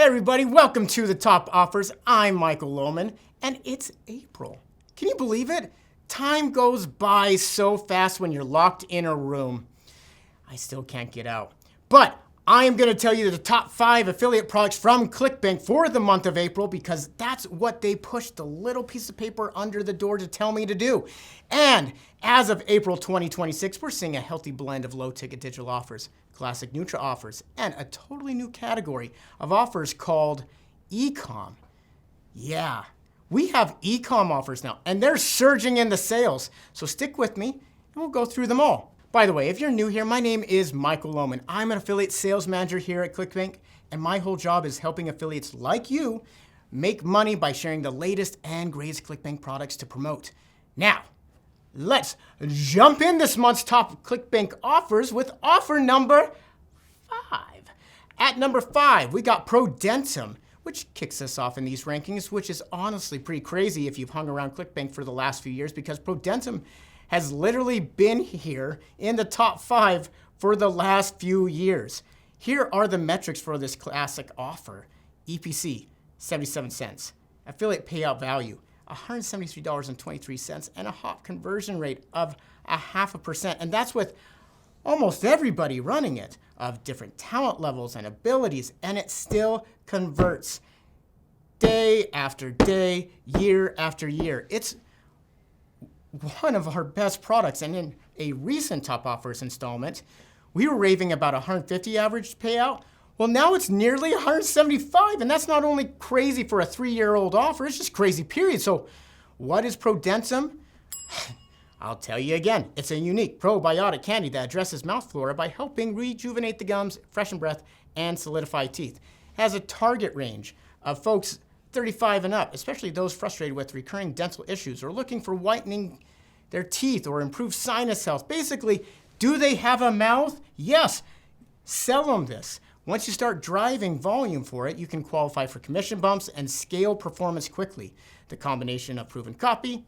everybody, welcome to the Top Offers. I'm Mychal Lohman, and it's April. Can you believe it? Time goes by so fast when you're locked in a room. I still can't get out. But I am going to tell you the top 5 affiliate products from ClickBank for the month of April because that's what they pushed the little piece of paper under the door to tell me to do. And as of April 2026, we're seeing a healthy blend of low-ticket digital offers, classic neutral offers, and a totally new category of offers called e-com. Yeah, we have e-com offers now, and they're surging in the sales. So stick with me, and we'll go through them all. By the way, if you're new here, my name is Mychal Lohman. I'm an affiliate sales manager here at ClickBank, and my whole job is helping affiliates like you make money by sharing the latest and greatest ClickBank products to promote. Now, let's jump in this month's top ClickBank offers with offer number 5. At number 5, we got Prodentum, which kicks us off in these rankings, which is honestly pretty crazy if you've hung around ClickBank for the last few years because Prodentum has literally been here in the top 5 for the last few years. Here are the metrics for this classic offer. EPC, 77 cents. Affiliate payout value, $173.23, and a hop conversion rate of 0.5%. And that's with almost everybody running it of different talent levels and abilities, and it still converts day after day, year after year. It's one of our best products, and in a recent top offers installment, we were raving about 150 average payout. Well, now it's nearly 175, and that's not only crazy for a 3-year-old offer, it's just crazy, period. So what is Prodentum? I'll tell you again. It's a unique probiotic candy that addresses mouth flora by helping rejuvenate the gums, freshen breath, and solidify teeth. It has a target range of folks 35 and up, especially those frustrated with recurring dental issues or looking for whitening their teeth or improved sinus health. Basically, do they have a mouth? Yes. Sell them this. Once you start driving volume for it, you can qualify for commission bumps and scale performance quickly. The combination of proven copy,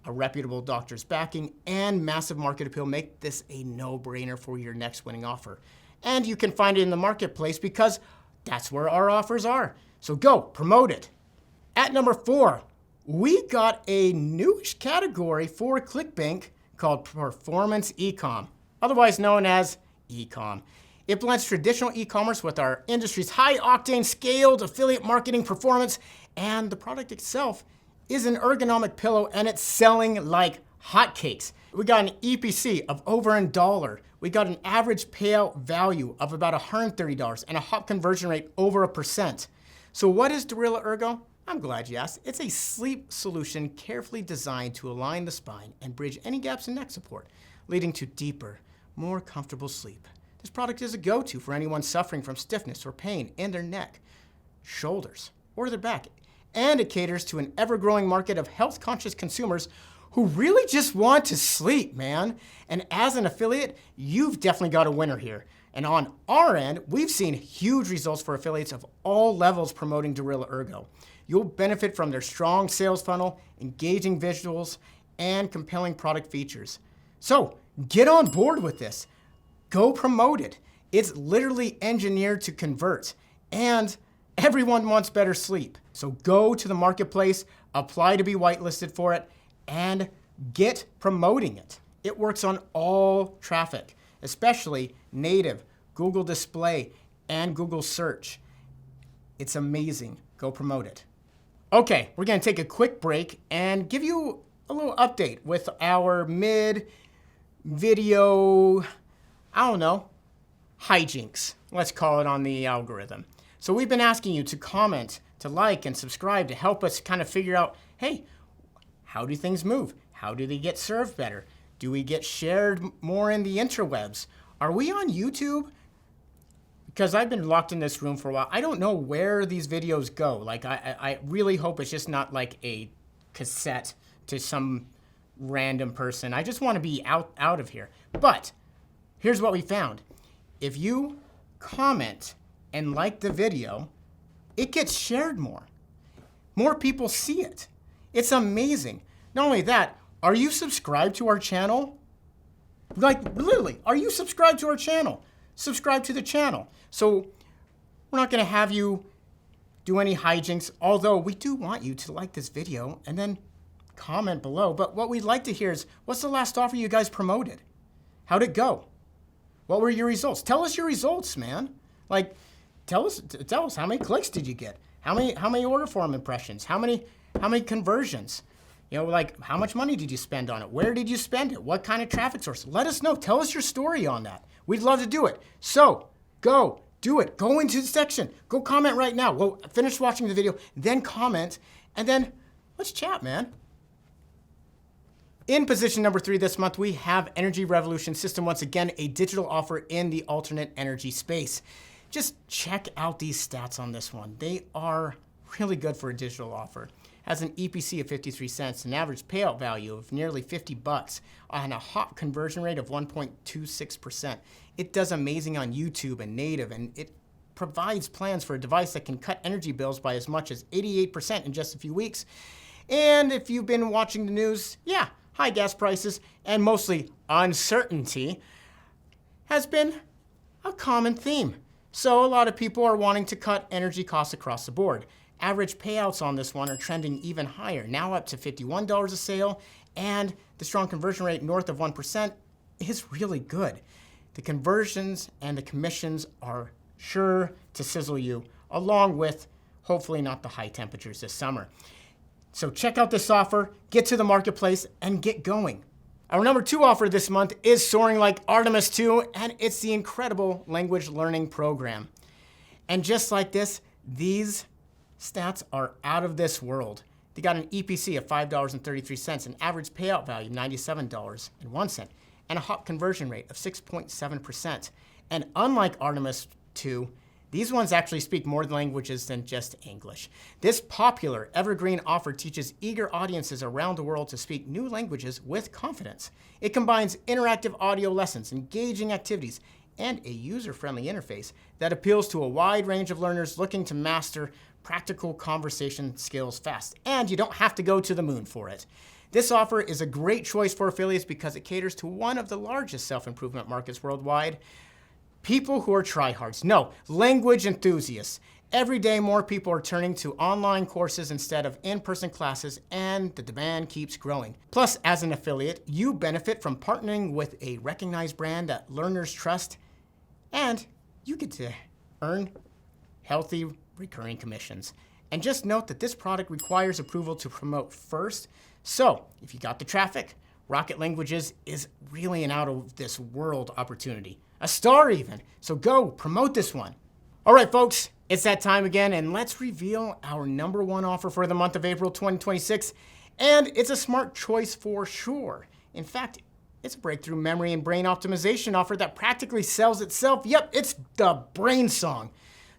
a reputable doctor's backing, and massive market appeal make this a no-brainer for your next winning offer. And you can find it in the marketplace because that's where our offers are. So go, promote it. At number 4, we got a newish category for ClickBank called Performance Ecom, otherwise known as Ecom. It blends traditional e-commerce with our industry's high-octane scaled affiliate marketing performance, and the product itself is an ergonomic pillow, and it's selling like hotcakes. We got an EPC of over $1. We got an average payout value of about $130 and a hop conversion rate over 1%. So what is Gorilla Ergo? I'm glad you asked. It's a sleep solution carefully designed to align the spine and bridge any gaps in neck support, leading to deeper, more comfortable sleep. This product is a go-to for anyone suffering from stiffness or pain in their neck, shoulders, or their back. And it caters to an ever-growing market of health-conscious consumers who really just want to sleep, man. And as an affiliate, you've definitely got a winner here. And on our end, we've seen huge results for affiliates of all levels promoting Gorilla Ergo. You'll benefit from their strong sales funnel, engaging visuals, and compelling product features. So get on board with this. Go promote it. It's literally engineered to convert. And everyone wants better sleep. So go to the marketplace, apply to be whitelisted for it, and get promoting it. It works on all traffic, especially native, Google Display, and Google Search. It's amazing. Go promote it. Okay, we're going to take a quick break and give you a little update with our mid-video, hijinks. Let's call it on the algorithm. So we've been asking you to comment, to like, and subscribe to help us kind of figure out, hey, how do things move? How do they get served better? Do we get shared more in the interwebs? Are we on YouTube? Because I've been locked in this room for a while. I don't know where these videos go. Like, I really hope it's just not like a cassette to some random person. I just want to be out of here. But here's what we found. If you comment and like the video, it gets shared more. More people see it. It's amazing. Not only that, are you subscribed to our channel? Like, literally, are you subscribed to our channel? Subscribe to the channel. So we're not going to have you do any hijinks, although we do want you to like this video and then comment below. But what we'd like to hear is, what's the last offer you guys promoted? How'd it go? What were your results? Tell us your results, man. Like, tell us how many clicks did you get? How many order form impressions? How many conversions? You know, like, how much money did you spend on it? Where did you spend it? What kind of traffic source? Let us know. Tell us your story on that. We'd love to do it. So go do it. Go into the section. Go comment right now. Well, finish watching the video, then comment, and then let's chat, man. In position number 3 this month, we have Energy Revolution System. Once again, a digital offer in the alternate energy space. Just check out these stats on this one. They are really good for a digital offer. Has an EPC of 53 cents, an average payout value of nearly $50, and a hot conversion rate of 1.26%. It does amazing on YouTube and native, and it provides plans for a device that can cut energy bills by as much as 88% in just a few weeks. And if you've been watching the news, yeah, high gas prices and mostly uncertainty has been a common theme. So a lot of people are wanting to cut energy costs across the board. Average payouts on this one are trending even higher, now up to $51 a sale, and the strong conversion rate north of 1% is really good. The conversions and the commissions are sure to sizzle you, along with hopefully not the high temperatures this summer. So check out this offer, get to the marketplace, and get going. Our number 2 offer this month is Soaring Like Artemis 2, and it's the incredible language learning program. And just like this, these stats are out of this world. They got an EPC of $5.33, an average payout value of $97.01, and a hot conversion rate of 6.7%. And unlike Artemis 2, these ones actually speak more languages than just English. This popular evergreen offer teaches eager audiences around the world to speak new languages with confidence. It combines interactive audio lessons, engaging activities, and a user-friendly interface that appeals to a wide range of learners looking to master practical conversation skills fast. And you don't have to go to the moon for it. This offer is a great choice for affiliates because it caters to one of the largest self-improvement markets worldwide. People who are tryhards. No, language enthusiasts. Every day, more people are turning to online courses instead of in-person classes, and the demand keeps growing. Plus, as an affiliate, you benefit from partnering with a recognized brand that learners trust, and you get to earn healthy recurring commissions. And just note that this product requires approval to promote first. So, if you got the traffic, Rocket Languages is really an out-of-this-world opportunity. A star even. So go, promote this one. All right, folks, it's that time again, and let's reveal our number 1 offer for the month of April 2026. And it's a smart choice for sure. In fact, it's a breakthrough memory and brain optimization offer that practically sells itself. Yep, it's the Brain Song.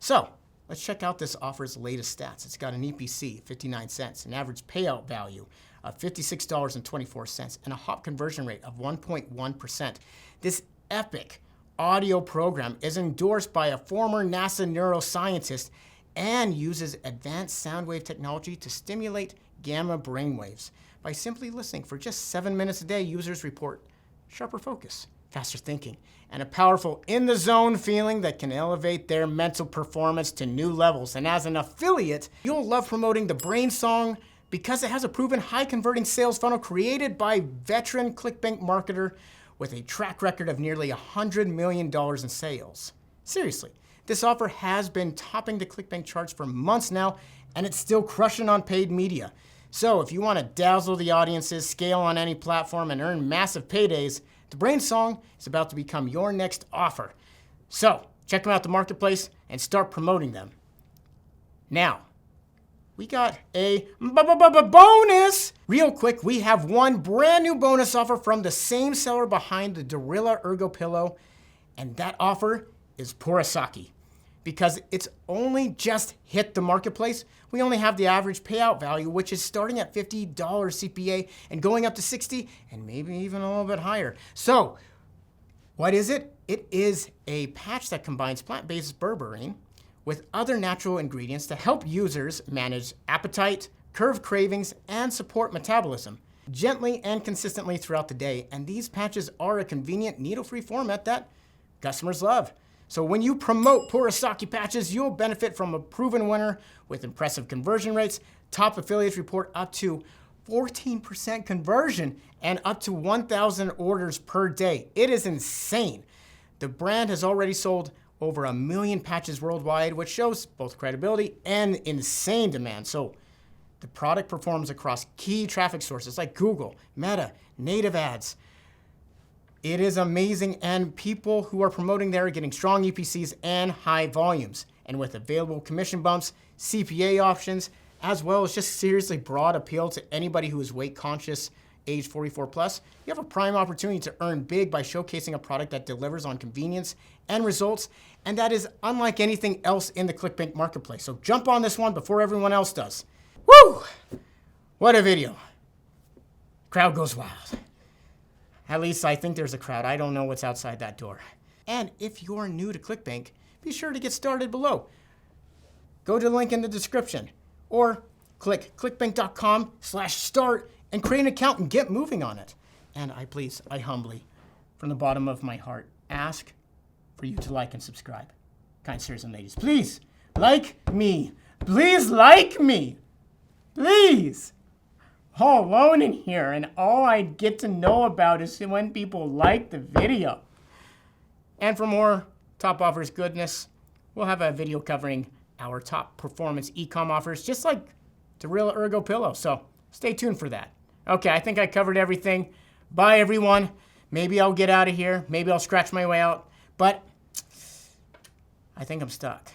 So let's check out this offer's latest stats. It's got an EPC, 59 cents, an average payout value of $56.24, and a hot conversion rate of 1.1%. This epic audio program is endorsed by a former NASA neuroscientist and uses advanced sound wave technology to stimulate gamma brainwaves. By simply listening for just 7 minutes a day, users report sharper focus, faster thinking, and a powerful in-the-zone feeling that can elevate their mental performance to new levels. And as an affiliate, you'll love promoting the Brain Song because it has a proven high-converting sales funnel created by veteran ClickBank marketer with a track record of nearly $100 million in sales. Seriously, this offer has been topping the ClickBank charts for months now, and it's still crushing on paid media. So if you want to dazzle the audiences, scale on any platform, and earn massive paydays, the Brain Song is about to become your next offer. So check them out the marketplace and start promoting them. Now, we got a bonus. Real quick, we have one brand new bonus offer from the same seller behind the Dorilla Ergo Pillow, and that offer is Porosaki. Because it's only just hit the marketplace, we only have the average payout value, which is starting at $50 CPA and going up to $60 and maybe even a little bit higher. So, what is it? It is a patch that combines plant-based berberine with other natural ingredients to help users manage appetite, curb cravings, and support metabolism gently and consistently throughout the day. And these patches are a convenient needle-free format that customers love. So when you promote Purasaki patches, you'll benefit from a proven winner with impressive conversion rates. Top affiliates report up to 14% conversion and up to 1,000 orders per day. It is insane. The brand has already sold over 1 million patches worldwide, which shows both credibility and insane demand. So the product performs across key traffic sources like Google, Meta, native ads. It is amazing, and people who are promoting there are getting strong EPCs and high volumes. And with available commission bumps, CPA options, as well as just seriously broad appeal to anybody who is weight conscious, age 44 plus, you have a prime opportunity to earn big by showcasing a product that delivers on convenience and results, and that is unlike anything else in the ClickBank marketplace. So jump on this one before everyone else does. Woo! What a video. Crowd goes wild. At least I think there's a crowd. I don't know what's outside that door. And if you're new to ClickBank, be sure to get started below. Go to the link in the description or click clickbank.com/start and create an account and get moving on it. And I humbly, from the bottom of my heart, ask for you to like and subscribe. Kind sirs and ladies, please like me. Please like me. Please. All alone in here, and all I get to know about is when people like the video. And for more top offers goodness, we'll have a video covering our top performance e-com offers, just like the real Ergo pillow. So stay tuned for that. Okay, I think I covered everything. Bye, everyone. Maybe I'll get out of here. Maybe I'll scratch my way out. But I think I'm stuck.